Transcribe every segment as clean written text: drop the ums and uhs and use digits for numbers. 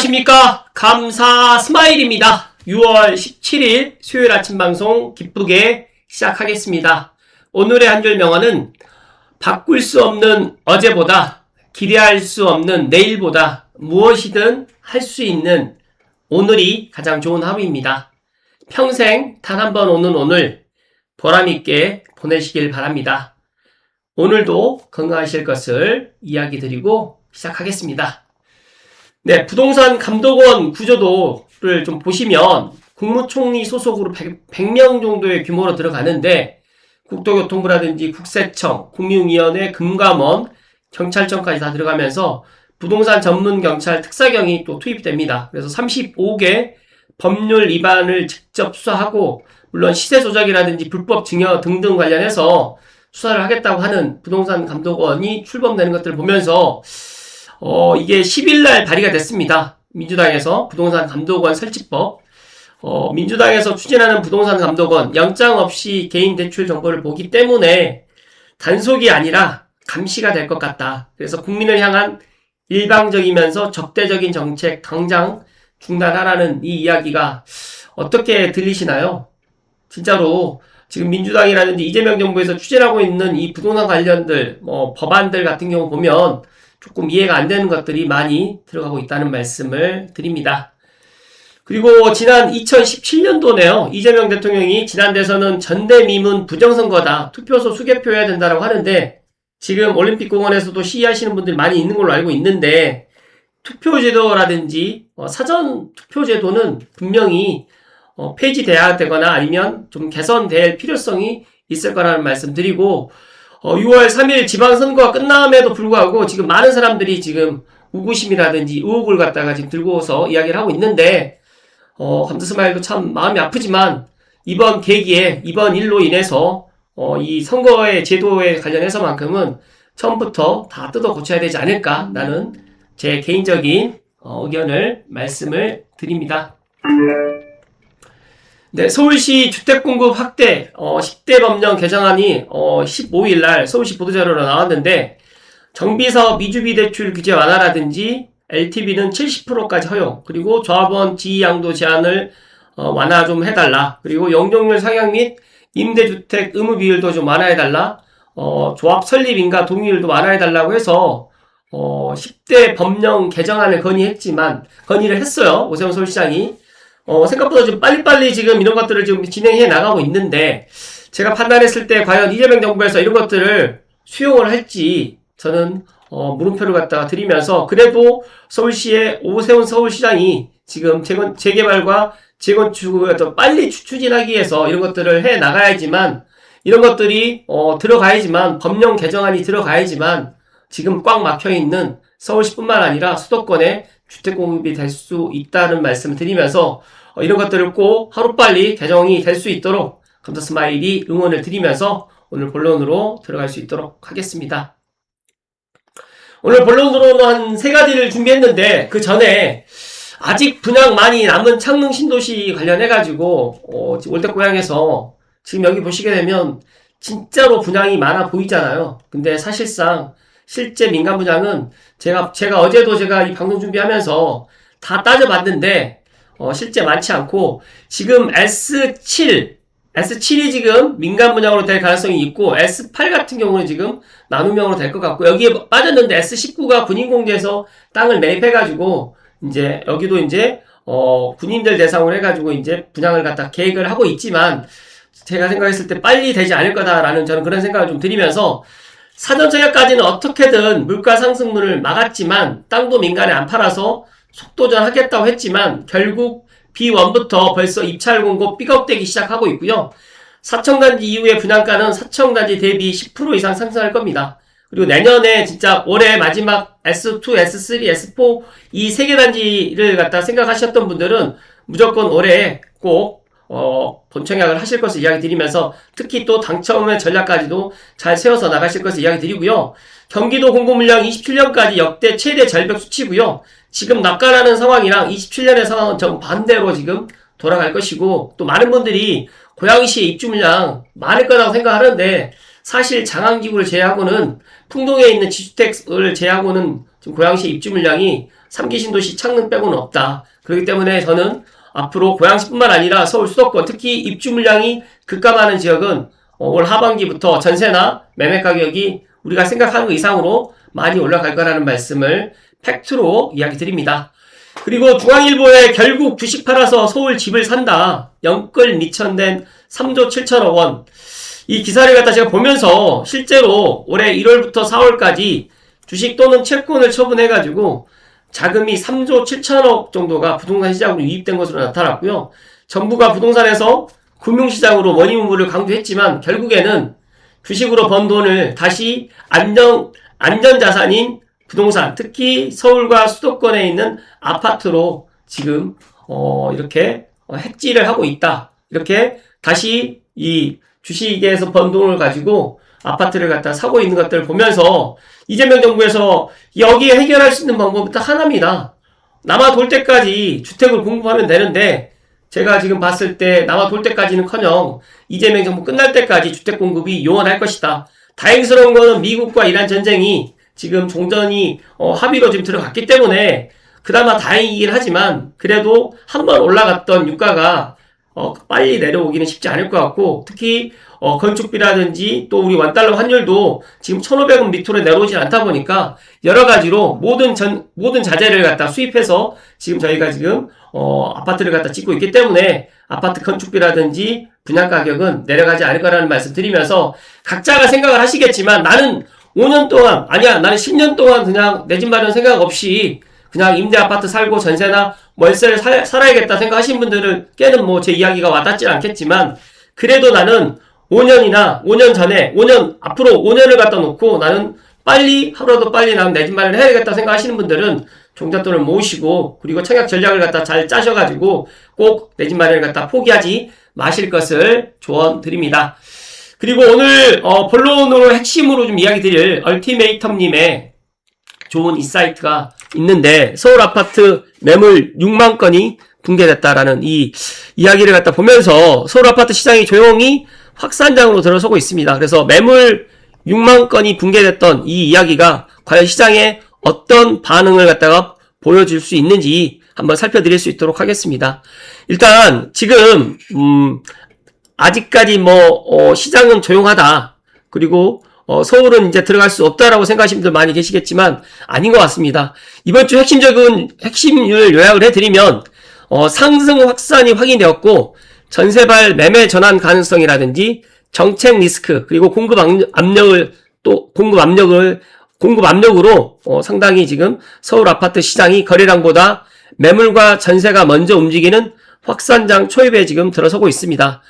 안녕하십니까. 감사 스마일입니다. 6월 17일 수요일 아침 방송 기쁘게 시작하겠습니다. 오늘의 한줄 명언은 바꿀 수 없는 어제보다, 기대할 수 없는 내일보다 무엇이든 할 수 있는 오늘이 가장 좋은 하루입니다. 평생 단 한 번 오는 오늘 보람있게 보내시길 바랍니다. 오늘도 건강하실 것을 이야기 드리고 시작하겠습니다. 네, 부동산 감독원 구조도를 좀 보시면 국무총리 소속으로 100명 정도의 규모로 들어가는데 국토교통부라든지 국세청, 국무위원회, 금감원, 경찰청까지 다 들어가면서 부동산 전문 경찰 특사경이 또 투입됩니다. 그래서 35개 법률 위반을 직접 수사하고 물론 시세 조작이라든지 불법 증여 등등 관련해서 수사를 하겠다고 하는 부동산 감독원이 출범되는 것들을 보면서 이게 10일날 발의가 됐습니다. 민주당에서 부동산 감독원 설치법. 민주당에서 추진하는 부동산 감독원 영장 없이 개인 대출 정보를 보기 때문에 단속이 아니라 감시가 될 것 같다. 그래서 국민을 향한 일방적이면서 적대적인 정책 당장 중단하라는 이 이야기가 어떻게 들리시나요? 진짜로 지금 민주당이라든지 이재명 정부에서 추진하고 있는 이 부동산 관련들 법안들 같은 경우 보면 조금 이해가 안 되는 것들이 많이 들어가고 있다는 말씀을 드립니다. 그리고 지난 2017년도네요. 이재명 대통령이 지난 대선은 전대미문 부정선거다. 투표소 수개표해야 된다고 하는데 지금 올림픽공원에서도 시위하시는 분들이 많이 있는 걸로 알고 있는데 투표제도라든지 사전 투표제도는 분명히 폐지돼야 되거나 아니면 좀 개선될 필요성이 있을 거라는 말씀 드리고 6월 3일 지방선거가 끝남에도 불구하고 지금 많은 사람들이 지금 우구심이라든지 의혹을 갖다가 지금 들고서 이야기를 하고 있는데 감사스마일도 참 마음이 아프지만 이번 계기에 이번 일로 인해서 이 선거의 제도에 관련해서만큼은 처음부터 다 뜯어 고쳐야 되지 않을까 라는 제 개인적인 의견을 말씀을 드립니다. 네, 서울시 주택공급 확대 10대 법령 개정안이 15일날 서울시 보도자료로 나왔는데 정비사업 미주비 대출 규제 완화라든지 LTV는 70%까지 허용, 그리고 조합원 지위양도 제한을 완화 좀 해달라, 그리고 용적률 상향 및 임대주택 의무 비율도 좀 완화해달라, 조합 설립인가 동의율도 완화해달라고 해서 10대 법령 개정안을 건의를 했어요. 오세훈 서울시장이. 생각보다 좀 빨리빨리 지금 이런 것들을 지금 진행해 나가고 있는데, 제가 판단했을 때 과연 이재명 정부에서 이런 것들을 수용을 할지 저는, 물음표를 갖다가 드리면서, 그래도 서울시의 오세훈 서울시장이 지금 재개발과 재건축을 더 빨리 추진하기 위해서 이런 것들을 해 나가야지만, 이런 것들이, 들어가야지만, 법령 개정안이 들어가야지만, 지금 꽉 막혀 있는 서울시뿐만 아니라 수도권에 주택 공급이 될 수 있다는 말씀을 드리면서 이런 것들을 꼭 하루빨리 개정이 될 수 있도록 감사스마일이 응원을 드리면서 오늘 본론으로 들어갈 수 있도록 하겠습니다. 오늘 본론으로는 한 3가지를 준비했는데 그 전에 아직 분양 많이 남은 창릉 신도시 관련해가지고 올댓고향에서 지금 여기 보시게 되면 진짜로 분양이 많아 보이잖아요. 근데 사실상 실제 민간 분양은 제가 어제도 이 방송 준비하면서 다 따져봤는데 실제 많지 않고, 지금 S7이 지금 민간 분양으로 될 가능성이 있고 S8 같은 경우는 지금 나눔형으로 될 것 같고, 여기에 빠졌는데 S19가 군인공제에서 땅을 매입해가지고 이제 여기도 이제 군인들 대상으로 해가지고 이제 분양을 갖다 계획을 하고 있지만, 제가 생각했을 때 빨리 되지 않을 거다라는 저는 그런 생각을 좀 드리면서, 사전청약까지는 어떻게든 물가 상승분을 막았지만 땅도 민간에 안 팔아서 속도전 하겠다고 했지만 결국 B1부터 벌써 입찰 공고 삐걱대기 시작하고 있고요. 사청단지 이후의 분양가는 사청단지 대비 10% 이상 상승할 겁니다. 그리고 내년에 진짜 올해 마지막 S2, S3, S4 이 3개 단지를 갖다 생각하셨던 분들은 무조건 올해 꼭 본청약을 하실 것을 이야기 드리면서, 특히 또 당첨의 전략까지도 잘 세워서 나가실 것을 이야기 드리고요. 경기도 공급 물량 27년까지 역대 최대 절벽 수치고요. 지금 낙관하는 상황이랑 27년의 상황은 정반대로 지금 돌아갈 것이고, 또 많은 분들이 고양시의 입주 물량 많을 거라고 생각하는데 사실 장안기구를 제외하고는 풍동에 있는 지주택을 제외하고는 지금 고양시 입주 물량이 3기 신도시 창릉 빼고는 없다. 그렇기 때문에 저는 앞으로 고양시뿐만 아니라 서울 수도권 특히 입주 물량이 급감하는 지역은 올 하반기부터 전세나 매매 가격이 우리가 생각하는 것 이상으로 많이 올라갈 거라는 말씀을 팩트로 이야기 드립니다. 그리고 중앙일보에 결국 주식 팔아서 서울 집을 산다. 영끌 미천된 3조 7천억 원. 이 기사를 갖다 제가 보면서 실제로 올해 1월부터 4월까지 주식 또는 채권을 처분해가지고 자금이 3조 7천억 정도가 부동산 시장으로 유입된 것으로 나타났고요. 정부가 부동산에서 금융시장으로 원인분부를 강조했지만 결국에는 주식으로 번 돈을 다시 안전자산인 부동산, 특히 서울과 수도권에 있는 아파트로 지금 이렇게 hedge를 하고 있다. 이렇게 다시 이 주식에서 번 돈을 가지고 아파트를 갖다 사고 있는 것들을 보면서 이재명 정부에서 여기에 해결할 수 있는 방법은 딱 하나입니다. 남아 돌 때까지 주택을 공급하면 되는데 제가 지금 봤을 때 남아 돌 때까지는커녕 이재명 정부 끝날 때까지 주택 공급이 요원할 것이다. 다행스러운 거는 미국과 이란 전쟁이 지금 종전이 합의로 지금 들어갔기 때문에 그나마 다행이긴 하지만 그래도 한번 올라갔던 유가가 빨리 내려오기는 쉽지 않을 것 같고 특히 건축비라든지 또 우리 원달러 환율도 지금 1,500원 밑으로 내려오지 않다 보니까 여러 가지로 모든 자재를 갖다 수입해서 지금 저희가 지금 아파트를 갖다 짓고 있기 때문에 아파트 건축비라든지 분양 가격은 내려가지 않을 거라는 말씀 드리면서 각자가 생각을 하시겠지만 나는 5년 동안 아니야 나는 10년 동안 그냥 내 집 마련 생각 없이 그냥 임대 아파트 살고 전세나 월세를 살아야겠다 생각하신 분들께는 뭐 제 이야기가 와닿지 않겠지만 그래도 나는 5년 전에 앞으로 5년을 갖다 놓고 나는 하루라도 빨리 나는 내 집 마련을 해야겠다 생각하시는 분들은 종잣돈을 모으시고 그리고 청약 전략을 갖다 잘 짜셔가지고 꼭 내 집 마련을 갖다 포기하지 마실 것을 조언 드립니다. 그리고 오늘 본론으로 핵심으로 좀 이야기 드릴 얼티메이텀님의 좋은 인사이트가 있는데 서울 아파트 매물 6만 건이 붕괴됐다라는 이 이야기를 갖다 보면서 서울 아파트 시장이 조용히 확산장으로 들어서고 있습니다. 그래서 매물 6만 건이 붕괴됐던 이 이야기가 과연 시장에 어떤 반응을 갖다가 보여줄 수 있는지 한번 살펴드릴 수 있도록 하겠습니다. 일단 지금 아직까지 시장은 조용하다. 그리고 서울은 이제 들어갈 수 없다라고 생각하시는 분들 많이 계시겠지만 아닌 것 같습니다. 이번 주 핵심을 요약을 해드리면 상승 확산이 확인되었고 전세발 매매 전환 가능성이라든지 정책 리스크 그리고 공급 압력으로 상당히 지금 서울 아파트 시장이 거래량보다 매물과 전세가 먼저 움직이는 확산장 초입에 지금 들어서고 있습니다.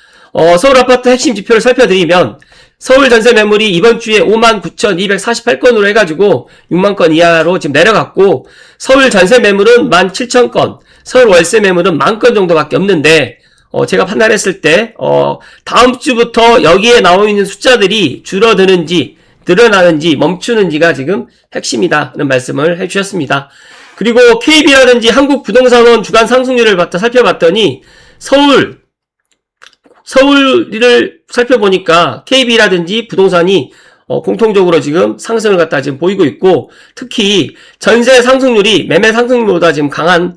서울 아파트 핵심 지표를 살펴드리면 서울 전세 매물이 이번 주에 59,248건으로 해가지고 6만 건 이하로 지금 내려갔고 서울 전세 매물은 17,000건, 서울 월세 매물은 10,000건 정도밖에 없는데 제가 판단했을 때 다음 주부터 여기에 나와 있는 숫자들이 줄어드는지 늘어나는지 멈추는지가 지금 핵심이다는 말씀을 해주셨습니다. 그리고 KB라든지 한국부동산원 주간 상승률을 살펴봤더니 서울을 살펴보니까 KB라든지 부동산이 공통적으로 지금 상승을 갖다 지금 보이고 있고 특히 전세 상승률이 매매 상승률보다 지금 강한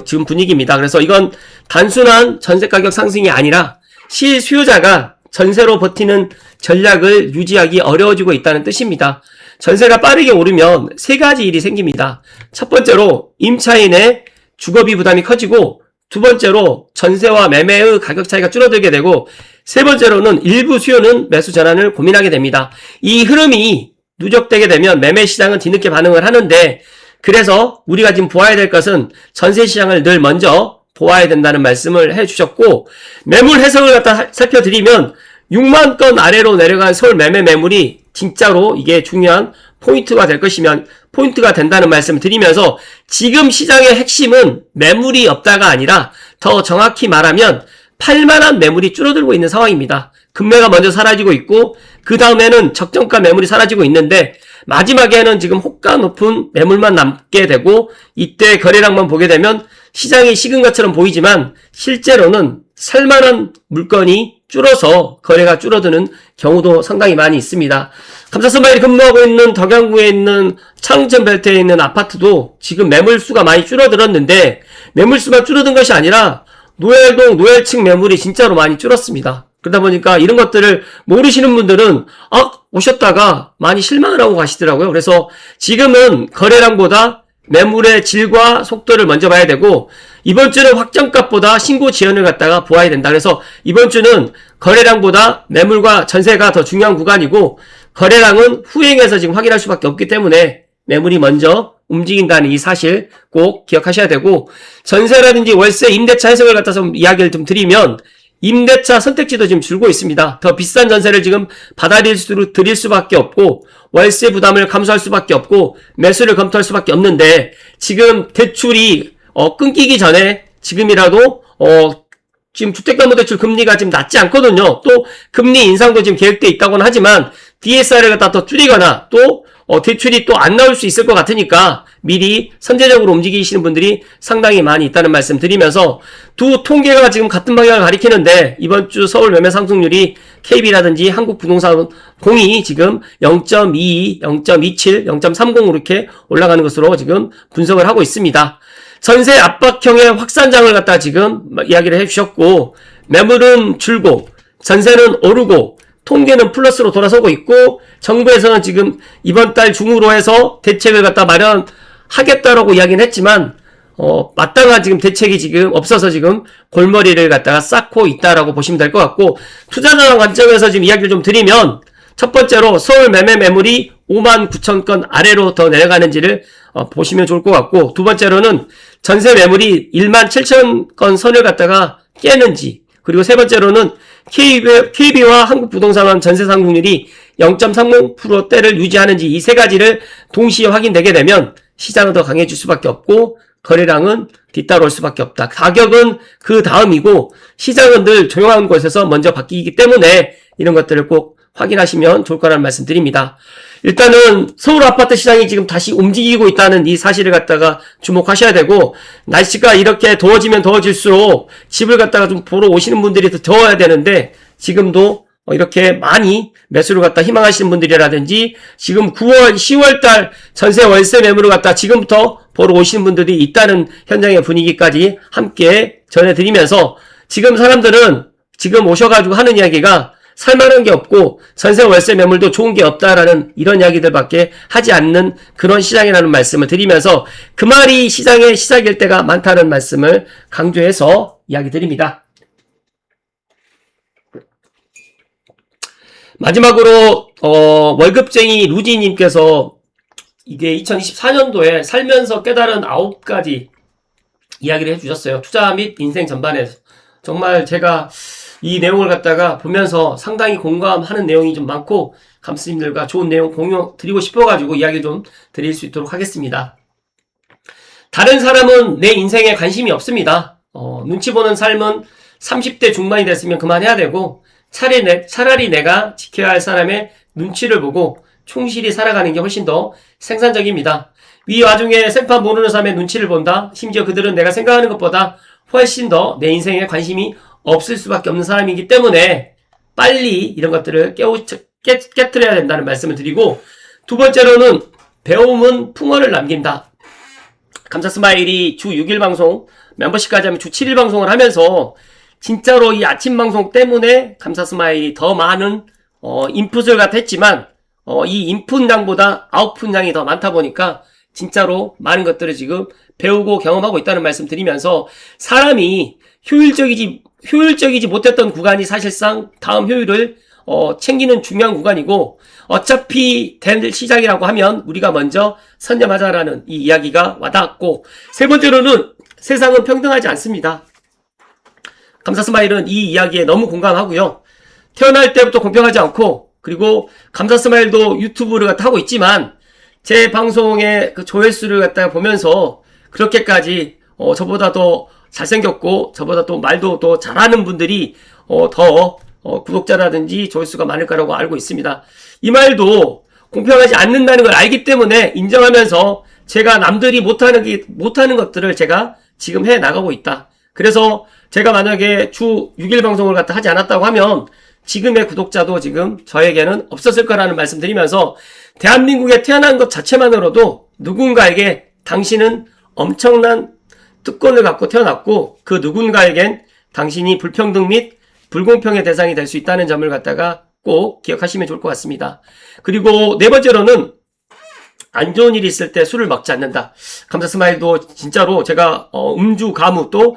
지금 분위기입니다. 그래서 이건 단순한 전세 가격 상승이 아니라 실수요자가 전세로 버티는 전략을 유지하기 어려워지고 있다는 뜻입니다. 전세가 빠르게 오르면 세 가지 일이 생깁니다. 첫 번째로 임차인의 주거비 부담이 커지고 두 번째로 전세와 매매의 가격 차이가 줄어들게 되고 세 번째로는 일부 수요는 매수 전환을 고민하게 됩니다. 이 흐름이 누적되게 되면 매매 시장은 뒤늦게 반응을 하는데 그래서 우리가 지금 보아야 될 것은 전세 시장을 늘 먼저 보아야 된다는 말씀을 해주셨고 매물 해석을 갖다 살펴드리면 6만 건 아래로 내려간 서울 매매 매물이 진짜로 이게 중요한 포인트가 될 것이면 포인트가 된다는 말씀을 드리면서 지금 시장의 핵심은 매물이 없다가 아니라 더 정확히 말하면 팔만한 매물이 줄어들고 있는 상황입니다. 금매가 먼저 사라지고 있고 그 다음에는 적정가 매물이 사라지고 있는데 마지막에는 지금 호가 높은 매물만 남게 되고 이때 거래량만 보게 되면 시장이 식은 것처럼 보이지만 실제로는 살만한 물건이 줄어서 거래가 줄어드는 경우도 상당히 많이 있습니다. 감사스마일이 근무하고 있는 덕양구에 있는 창천벨트에 있는 아파트도 지금 매물수가 많이 줄어들었는데 매물수가 줄어든 것이 아니라 노엘동 노엘층 매물이 진짜로 많이 줄었습니다. 그러다 보니까 이런 것들을 모르시는 분들은 오셨다가 많이 실망을 하고 가시더라고요. 그래서 지금은 거래량보다 매물의 질과 속도를 먼저 봐야 되고 이번 주는 확정값보다 신고 지연을 갖다가 보아야 된다. 그래서 이번 주는 거래량보다 매물과 전세가 더 중요한 구간이고 거래량은 후행해서 지금 확인할 수밖에 없기 때문에 매물이 먼저 움직인다는 이 사실 꼭 기억하셔야 되고 전세라든지 월세, 임대차 해석을 갖다 좀 이야기를 좀 드리면 임대차 선택지도 지금 줄고 있습니다. 더 비싼 전세를 지금 받아들일 수밖에 없고 월세 부담을 감수할 수밖에 없고 매수를 검토할 수밖에 없는데 지금 대출이 끊기기 전에 지금이라도 지금 주택담보대출 금리가 지금 낮지 않거든요. 또 금리 인상도 지금 계획돼 있다고는 하지만 DSR을 갖다 더 줄이거나 또 대출이 또 안 나올 수 있을 것 같으니까 미리 선제적으로 움직이시는 분들이 상당히 많이 있다는 말씀 드리면서 두 통계가 지금 같은 방향을 가리키는데 이번 주 서울 매매 상승률이 KB라든지 한국부동산 공이 지금 0.22, 0.27, 0.30 이렇게 올라가는 것으로 지금 분석을 하고 있습니다. 전세 압박형의 확산장을 갖다 지금 이야기를 해주셨고 매물은 줄고 전세는 오르고 통계는 플러스로 돌아서고 있고 정부에서는 지금 이번 달 중으로 해서 대책을 갖다 마련하겠다라고 이야기는 했지만 마땅한 지금 대책이 지금 없어서 지금 골머리를 갖다가 쌓고 있다라고 보시면 될 것 같고 투자자 관점에서 지금 이야기를 좀 드리면 첫 번째로 서울 매매 매물이 5만 9천 건 아래로 더 내려가는지를 보시면 좋을 것 같고 두 번째로는 전세 매물이 1만 7천 건 선을 갖다가 깨는지 그리고 세 번째로는 KB와 한국부동산원 전세 상승률이 0.30%대를 유지하는지 이 세 가지를 동시에 확인되게 되면 시장은 더 강해질 수밖에 없고 거래량은 뒤따라올 수밖에 없다. 가격은 그 다음이고 시장은 늘 조용한 곳에서 먼저 바뀌기 때문에 이런 것들을 꼭 확인하시면 좋을 거라는 말씀 드립니다. 일단은 서울 아파트 시장이 지금 다시 움직이고 있다는 이 사실을 갖다가 주목하셔야 되고 날씨가 이렇게 더워지면 더워질수록 집을 갖다가 좀 보러 오시는 분들이 더 더워야 되는데 지금도 이렇게 많이 매수를 갖다 희망하시는 분들이라든지 지금 9월, 10월달 전세 월세 매물을 갖다 지금부터 보러 오시는 분들이 있다는 현장의 분위기까지 함께 전해드리면서 지금 사람들은 지금 오셔가지고 하는 이야기가 살만한 게 없고 전세 월세 매물도 좋은 게 없다라는 이런 이야기들밖에 하지 않는 그런 시장이라는 말씀을 드리면서 그 말이 시장의 시작일 때가 많다는 말씀을 강조해서 이야기 드립니다. 마지막으로 월급쟁이 루지님께서 이게 2024년도에 살면서 깨달은 9가지 이야기를 해주셨어요. 투자 및 인생 전반에서 정말 제가 이 내용을 갖다가 보면서 상당히 공감하는 내용이 좀 많고 감스님들과 좋은 내용 공유 드리고 싶어가지고 이야기 좀 드릴 수 있도록 하겠습니다. 다른 사람은 내 인생에 관심이 없습니다. 눈치 보는 삶은 30대 중반이 됐으면 그만해야 되고 차라리 내가 지켜야 할 사람의 눈치를 보고 충실히 살아가는 게 훨씬 더 생산적입니다. 이 와중에 생판 모르는 사람의 눈치를 본다. 심지어 그들은 내가 생각하는 것보다 훨씬 더 내 인생에 관심이 없을 수밖에 없는 사람이기 때문에 빨리 이런 것들을 깨트려야 된다는 말씀을 드리고 두 번째로는 배움은 풍어를 남긴다. 감사스마일이 주 6일 방송 멤버십까지 하면 주 7일 방송을 하면서 진짜로 이 아침 방송 때문에 감사스마일이 더 많은 인풋을 갖다 했지만 이 인풋량보다 아웃풋량이 더 많다 보니까 진짜로 많은 것들을 지금 배우고 경험하고 있다는 말씀 드리면서 사람이 효율적이지 못했던 구간이 사실상 다음 효율을 챙기는 중요한 구간이고 어차피 될 시작이라고 하면 우리가 먼저 선점하자라는 이 이야기가 와닿았고 세 번째로는 세상은 평등하지 않습니다. 감사스마일은 이 이야기에 너무 공감하고요. 태어날 때부터 공평하지 않고 그리고 감사스마일도 유튜브를 갖다 하고 있지만 제 방송의 그 조회수를 갖다가 보면서 그렇게까지 저보다 더 잘생겼고 저보다 또 말도 더 잘하는 분들이 더 구독자라든지 조회수가 많을 거라고 알고 있습니다. 이 말도 공평하지 않는다는 걸 알기 때문에 인정하면서 제가 남들이 못하는 것들을 제가 지금 해 나가고 있다. 그래서 제가 만약에 주 6일 방송을 갖다 하지 않았다고 하면 지금의 구독자도 지금 저에게는 없었을 거라는 말씀 드리면서 대한민국에 태어난 것 자체만으로도 누군가에게 당신은 엄청난 특권을 갖고 태어났고 그 누군가에겐 당신이 불평등 및 불공평의 대상이 될 수 있다는 점을 갖다가 꼭 기억하시면 좋을 것 같습니다. 그리고 네 번째로는 안 좋은 일이 있을 때 술을 먹지 않는다. 감사 스마일도 진짜로 제가 음주, 가무 또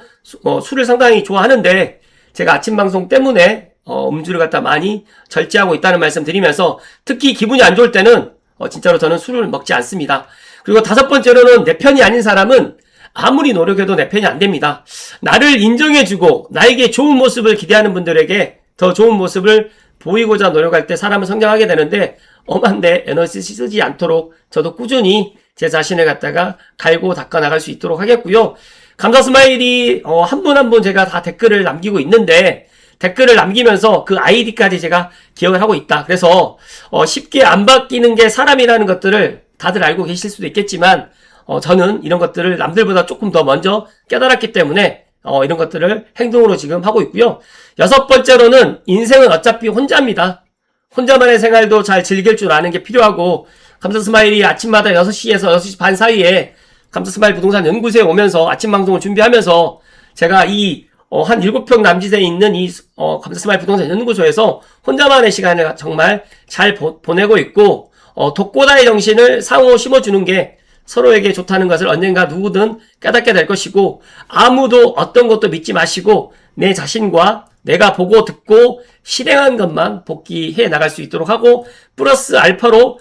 술을 상당히 좋아하는데 제가 아침 방송 때문에 음주를 갖다 많이 절제하고 있다는 말씀 드리면서 특히 기분이 안 좋을 때는 진짜로 저는 술을 먹지 않습니다. 그리고 다섯 번째로는 내 편이 아닌 사람은 아무리 노력해도 내 편이 안 됩니다. 나를 인정해주고 나에게 좋은 모습을 기대하는 분들에게 더 좋은 모습을 보이고자 노력할 때 사람은 성장하게 되는데 엄한데 에너지 쓰지 않도록 저도 꾸준히 제 자신을 갖다가 갈고 닦아 나갈 수 있도록 하겠고요. 감사 스마일이 한 분 한 분 제가 다 댓글을 남기고 있는데 댓글을 남기면서 그 아이디까지 제가 기억을 하고 있다. 그래서 쉽게 안 바뀌는 게 사람이라는 것들을 다들 알고 계실 수도 있겠지만 저는 이런 것들을 남들보다 조금 더 먼저 깨달았기 때문에 이런 것들을 행동으로 지금 하고 있고요. 여섯 번째로는 인생은 어차피 혼자입니다. 혼자만의 생활도 잘 즐길 줄 아는 게 필요하고 감사 스마일이 아침마다 6시에서 6시 반 사이에 감사 스마일 부동산 연구소에 오면서 아침 방송을 준비하면서 제가 한 7평 남짓에 있는 감사 스마일 부동산 연구소에서 혼자만의 시간을 정말 잘 보내고 있고 독고다의 정신을 상호 심어주는 게 서로에게 좋다는 것을 언젠가 누구든 깨닫게 될 것이고 아무도 어떤 것도 믿지 마시고 내 자신과 내가 보고 듣고 실행한 것만 복귀해 나갈 수 있도록 하고 플러스 알파로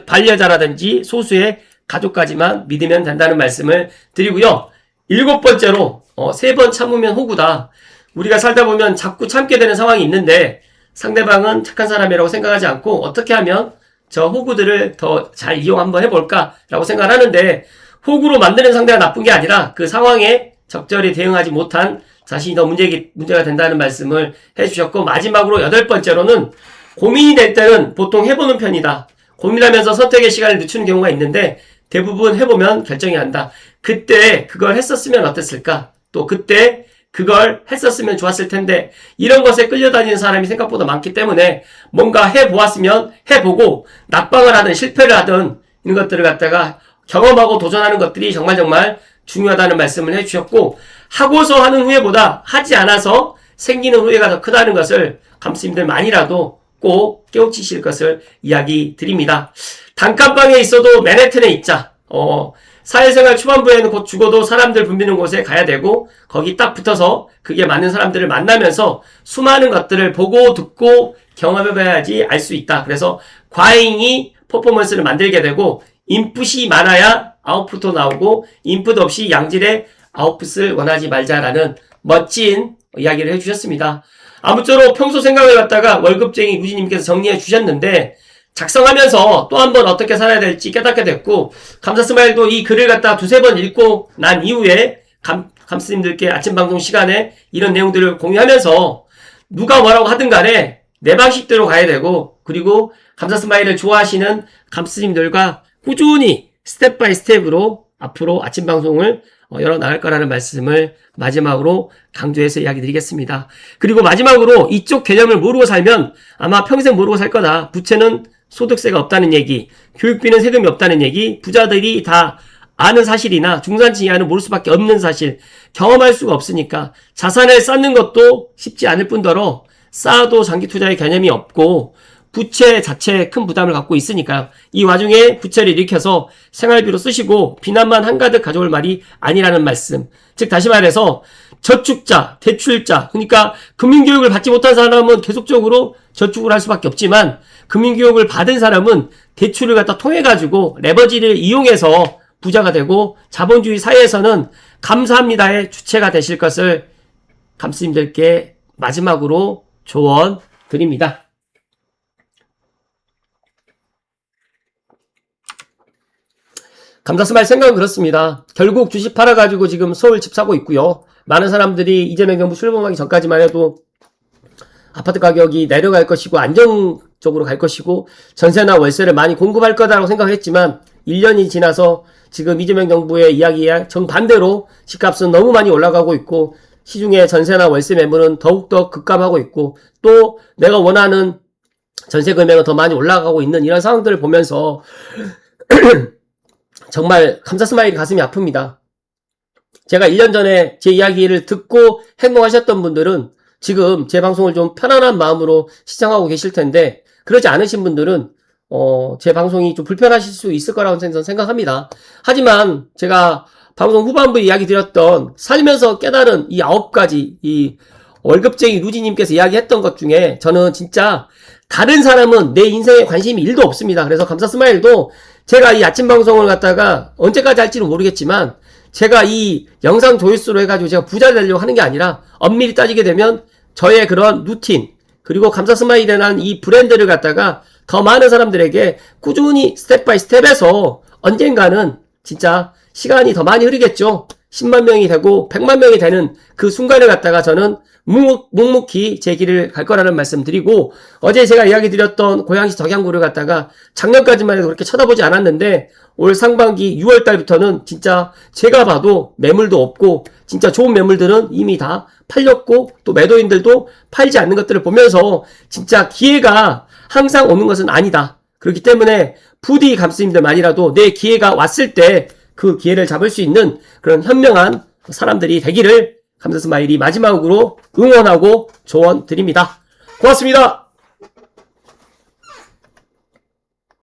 반려자라든지 소수의 가족까지만 믿으면 된다는 말씀을 드리고요. 일곱 번째로 3번 참으면 호구다. 우리가 살다 보면 자꾸 참게 되는 상황이 있는데 상대방은 착한 사람이라고 생각하지 않고 어떻게 하면 저 호구들을 더 잘 이용 한번 해볼까 라고 생각을 하는데 호구로 만드는 상대가 나쁜 게 아니라 그 상황에 적절히 대응하지 못한 자신이 더 문제가 된다는 말씀을 해주셨고 마지막으로 여덟 번째로는 고민이 될 때는 보통 해보는 편이다. 고민하면서 선택의 시간을 늦추는 경우가 있는데 대부분 해보면 결정이 난다. 그때 그걸 했었으면 어땠을까? 또 그때 그걸 했었으면 좋았을 텐데 이런 것에 끌려다니는 사람이 생각보다 많기 때문에 뭔가 해보았으면 해보고 낙방을 하든 실패를 하든 이런 것들을 갖다가 경험하고 도전하는 것들이 정말 중요하다는 말씀을 해주셨고 하고서 하는 후회보다 하지 않아서 생기는 후회가 더 크다는 것을 감스님들만이라도 꼭 깨우치실 것을 이야기 드립니다. 단칸방에 있어도 맨해튼에 있자. 사회생활 초반부에는 곧 죽어도 사람들 붐비는 곳에 가야 되고 거기 딱 붙어서 그게 맞는 사람들을 만나면서 수많은 것들을 보고 듣고 경험해봐야지 알 수 있다. 그래서 과잉이 퍼포먼스를 만들게 되고 인풋이 많아야 아웃풋도 나오고 인풋 없이 양질의 아웃풋을 원하지 말자라는 멋진 이야기를 해주셨습니다. 아무쪼록 평소 생각을 갖다가 월급쟁이 유지님께서 정리해 주셨는데 작성하면서 또 한 번 어떻게 살아야 될지 깨닫게 됐고 감사 스마일도 이 글을 갖다 두세 번 읽고 난 이후에 감스님들께 아침 방송 시간에 이런 내용들을 공유하면서 누가 뭐라고 하든 간에 내 방식대로 가야 되고 그리고 감사 스마일을 좋아하시는 감스님들과 꾸준히 스텝 바이 스텝으로 앞으로 아침 방송을 열어나갈 거라는 말씀을 마지막으로 강조해서 이야기 드리겠습니다. 그리고 마지막으로 이쪽 개념을 모르고 살면 아마 평생 모르고 살 거다. 부채는 소득세가 없다는 얘기, 교육비는 세금이 없다는 얘기, 부자들이 다 아는 사실이나 중산층이 아는 모를 수밖에 없는 사실, 경험할 수가 없으니까 자산을 쌓는 것도 쉽지 않을 뿐더러 쌓아도 장기 투자의 개념이 없고 부채 자체에 큰 부담을 갖고 있으니까 이 와중에 부채를 일으켜서 생활비로 쓰시고 비난만 한가득 가져올 말이 아니라는 말씀. 즉 다시 말해서 저축자, 대출자, 그러니까 금융교육을 받지 못한 사람은 계속적으로 저축을 할 수밖에 없지만 금융교육을 받은 사람은 대출을 갖다 통해가지고 레버지를 이용해서 부자가 되고 자본주의 사회에서는 감사합니다의 주체가 되실 것을 감스님들께 마지막으로 조언 드립니다. 감사 스마일 생각은 그렇습니다. 결국 주식 팔아가지고 지금 서울 집 사고 있고요. 많은 사람들이 이재명 정부 출범하기 전까지만 해도 아파트 가격이 내려갈 것이고 안정적으로 갈 것이고 전세나 월세를 많이 공급할 거다라고 생각했지만 1년이 지나서 지금 이재명 정부의 이야기에 정반대로 집값은 너무 많이 올라가고 있고 시중에 전세나 월세 매물은 더욱더 급감하고 있고 또 내가 원하는 전세 금액은 더 많이 올라가고 있는 이런 상황들을 보면서 정말 감사 스마일이 가슴이 아픕니다. 제가 1년 전에 제 이야기를 듣고 행동하셨던 분들은 지금 제 방송을 좀 편안한 마음으로 시청하고 계실 텐데 그러지 않으신 분들은 제 방송이 좀 불편하실 수 있을 거라고 저는 생각합니다. 하지만 제가 방송 후반부에 이야기 드렸던 살면서 깨달은 이 9가지 이 월급쟁이 루지님께서 이야기했던 것 중에 저는 진짜 다른 사람은 내 인생에 관심이 1도 없습니다. 그래서 감사 스마일도 제가 이 아침 방송을 갖다가 언제까지 할지는 모르겠지만 제가 이 영상 조회수로 해가지고 제가 부자 되려고 하는 게 아니라 엄밀히 따지게 되면 저의 그런 루틴 그리고 감사 스마일이라는 이 브랜드를 갖다가 더 많은 사람들에게 꾸준히 스텝 바이 스텝에서 언젠가는 진짜 시간이 더 많이 흐르겠죠. 10만 명이 되고 100만 명이 되는 그 순간을 갖다가 저는 묵묵히 제 길을 갈 거라는 말씀 드리고 어제 제가 이야기 드렸던 고양시 덕양구를 갖다가 작년까지만 해도 그렇게 쳐다보지 않았는데 올 상반기 6월 달부터는 진짜 제가 봐도 매물도 없고 진짜 좋은 매물들은 이미 다 팔렸고 또 매도인들도 팔지 않는 것들을 보면서 진짜 기회가 항상 오는 것은 아니다. 그렇기 때문에 부디 감스님들만이라도 내 기회가 왔을 때 그 기회를 잡을 수 있는 그런 현명한 사람들이 되기를 감사 스마일이 마지막으로 응원하고 조언 드립니다. 고맙습니다.